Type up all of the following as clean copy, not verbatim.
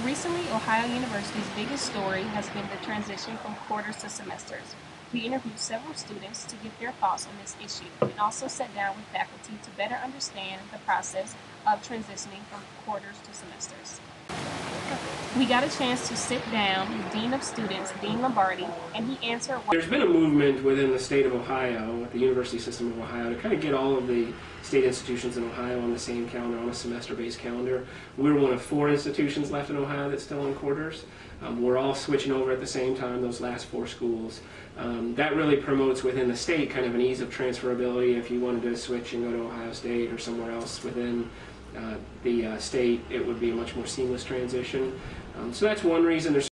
Recently, Ohio University's biggest story has been the transition from quarters to semesters. We interviewed several students to get their thoughts on this issue and also sat down with faculty to better understand the process of transitioning from quarters to semesters. We got a chance to sit down with Dean of Students, Dean Lombardi, and he answered why. There's been a movement within the state of Ohio, at the University System of Ohio, to kind of get all of the state institutions in Ohio on the same calendar, on a semester-based calendar. We're one of 4 institutions left in Ohio that's still on quarters. We're all switching over at the same time, those last 4 schools. That really promotes within the state kind of an ease of transferability. If you wanted to switch and go to Ohio State or somewhere else within the state, it would be a much more seamless transition. So that's one reason. There's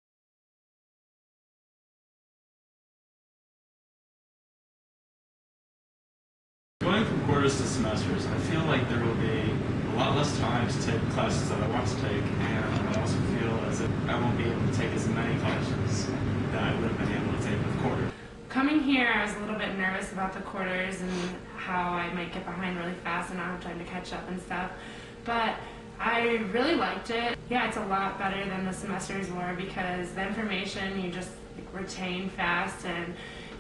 Going from quarters to semesters, I feel like there will be a lot less time to take classes that I want to take, and I also feel as if I won't be able to take as many classes that I would have been able to take with quarters. Coming here, I was a little bit nervous about the quarters and how I might get behind really fast and not have time to catch up and stuff, but I really liked it. Yeah, it's a lot better than the semesters were because the information you just retain fast and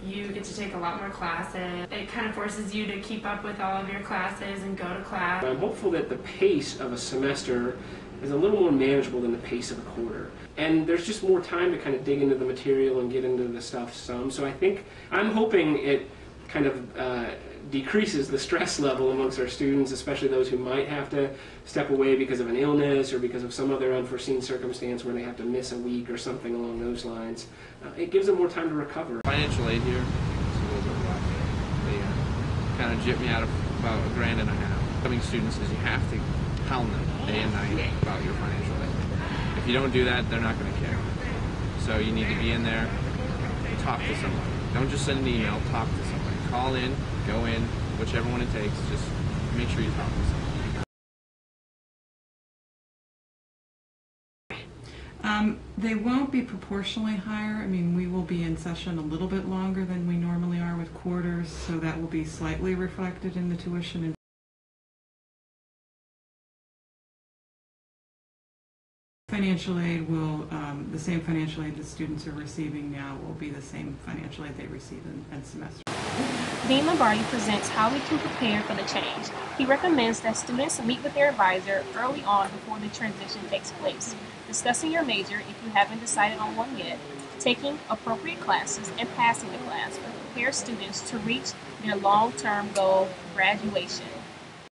you get to take a lot more classes. It kind of forces you to keep up with all of your classes and go to class. I'm hopeful that the pace of a semester is a little more manageable than the pace of a quarter. And there's just more time to kind of dig into the material and get into the stuff some. So I'm hoping it kind of decreases the stress level amongst our students, especially those who might have to step away because of an illness or because of some other unforeseen circumstance where they have to miss a week or something along those lines. It gives them more time to recover. Financial aid here, it's a little bit rough. They kind of jip me out of about $1.5 grand. Coming students is you have to hound them day and night about your financial aid. If you don't do that, they're not going to care. So you need to be in there, talk to somebody. Don't just send an email, talk to somebody. Call in, go in, whichever one it takes, just make sure you talk to somebody. They won't be proportionally higher. I mean, we will be in session a little bit longer than we normally are with quarters, so that will be slightly reflected in the tuition. And financial aid will, the same financial aid the students are receiving now will be the same financial aid they receive in semester. Dean Lombardi presents how we can prepare for the change. He recommends that students meet with their advisor early on before the transition takes place, discussing your major if you haven't decided on one yet, taking appropriate classes, and passing the class will prepare students to reach their long-term goal, graduation.